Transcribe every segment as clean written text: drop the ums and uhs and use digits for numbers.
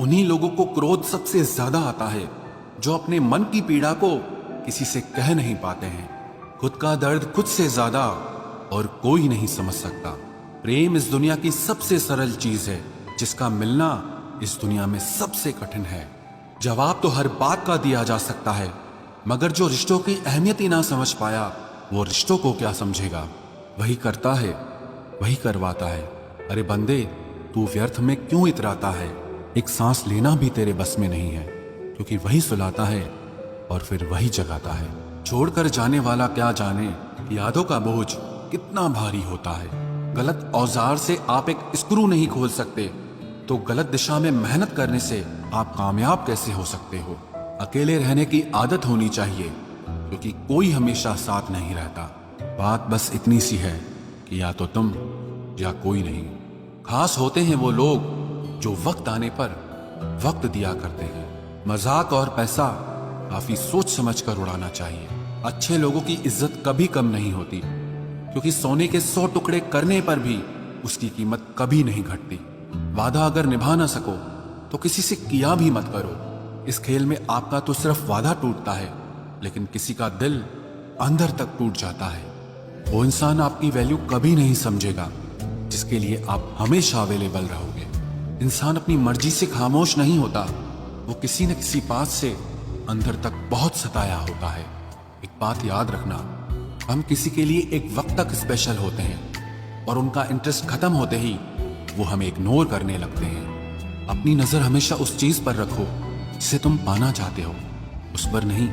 उन्हीं लोगों को क्रोध सबसे ज्यादा आता है जो अपने मन की पीड़ा को किसी से कह नहीं पाते हैं। खुद का दर्द खुद से ज्यादा और कोई नहीं समझ सकता। प्रेम इस दुनिया की सबसे सरल चीज है जिसका मिलना इस दुनिया में सबसे कठिन है। जवाब तो हर बात का दिया जा सकता है, मगर जो रिश्तों की अहमियत ही ना समझ पाया वो रिश्तों को क्या समझेगा। वही करता है, वही करवाता है। अरे बंदे, तू व्यर्थ में क्यों इतराता है? एक सांस लेना भी तेरे बस में नहीं है, क्योंकि वही सुलाता है और फिर वही जगाता है। छोड़कर जाने वाला क्या जाने यादों का बोझ कितना भारी होता है। गलत औजार से आप एक स्क्रू नहीं खोल सकते, तो गलत दिशा में मेहनत करने से आप कामयाब कैसे हो सकते हो? अकेले रहने की आदत होनी चाहिए, क्योंकि कोई हमेशा साथ नहीं रहता। बात बस इतनी सी है कि या तो तुम या कोई नहीं। खास होते हैं वो लोग जो वक्त आने पर वक्त दिया करते हैं। मजाक और पैसा काफी सोच समझ कर उड़ाना चाहिए। अच्छे लोगों की इज्जत कभी कम नहीं होती, क्योंकि सोने के 100 टुकड़े करने पर भी उसकी कीमत कभी नहीं घटती। वादा अगर निभा ना सको तो किसी से किया भी मत करो। इस खेल में आपका तो सिर्फ वादा टूटता है, लेकिन किसी का दिल अंदर तक टूट जाता है। वो इंसान आपकी वैल्यू कभी नहीं समझेगा जिसके लिए आप हमेशा अवेलेबल रहोगे। इंसान अपनी मर्जी से खामोश नहीं होता, वो किसी न किसी बात से अंदर तक बहुत सताया होता है। एक बात याद रखना, हम किसी के लिए एक वक्त तक स्पेशल होते हैं और उनका इंटरेस्ट खत्म होते ही वो हमें इग्नोर करने लगते हैं। अपनी नजर हमेशा उस चीज पर रखो जिसे तुम पाना चाहते हो, उस पर नहीं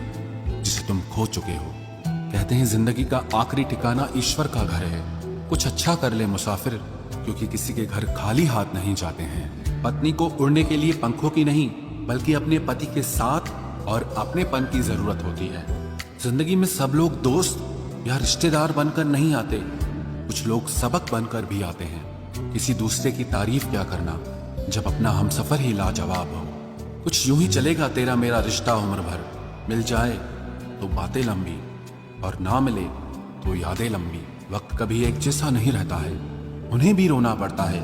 जिसे तुम खो चुके हो। कहते हैं जिंदगी का आखिरी ठिकाना ईश्वर का घर है। कुछ अच्छा कर ले मुसाफिर, क्योंकि किसी के घर खाली हाथ नहीं जाते हैं। पत्नी को उड़ने के लिए पंखों की नहीं, बल्कि अपने पति के साथ और अपनेपन की जरूरत होती है। जिंदगी में सब लोग दोस्त या रिश्तेदार बनकर नहीं आते, कुछ लोग सबक बनकर भी आते हैं। किसी दूसरे की तारीफ क्या करना जब अपना हमसफर ही लाजवाब हो। कुछ यूं ही चलेगा तेरा मेरा रिश्ता उम्र भर, मिल जाए तो बातें लंबी और ना मिले तो यादें लंबी। वक्त कभी एक जैसा नहीं रहता है, उन्हें भी रोना पड़ता है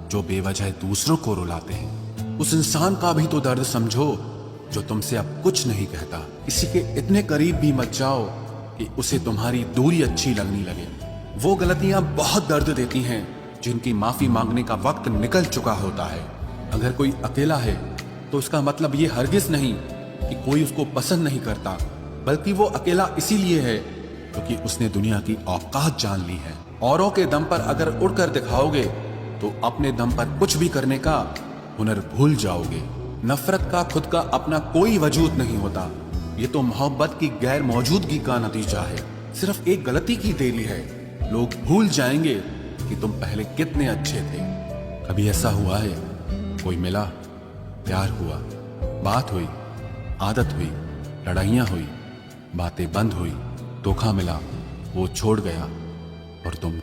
जो बेवजह दूसरों को रुलाते हैं। उस इंसान का भी तो दर्द समझो जो तुमसे अब कुछ नहीं कहता। किसी के इतने करीब भी मत जाओ कि उसे तुम्हारी दूरी अच्छी लगने लगे। वो गलतियां बहुत दर्द देती हैं जिनकी माफी मांगने का वक्त निकल चुका होता है। अगर कोई अकेला है तो उसका मतलब ये हरगिज नहीं कि कोई उसको पसंद नहीं करता, बल्कि वो अकेला इसीलिए है क्योंकि उसने दुनिया की औकात जान ली है। औरों के दम पर अगर उड़कर दिखाओगे तो अपने दम पर कुछ भी करने का हुनर भूल जाओगे। नफरत का खुद का अपना कोई वजूद नहीं होता, ये तो मोहब्बत की गैर मौजूदगी का नतीजा है। सिर्फ एक गलती की देरी है, लोग भूल जाएंगे कि तुम पहले कितने अच्छे थे। कभी ऐसा हुआ है कोई मिला, प्यार हुआ, बात हुई, आदत हुई, लड़ाइयां हुई, बातें बंद हुई, धोखा मिला, वो छोड़ गया और तुम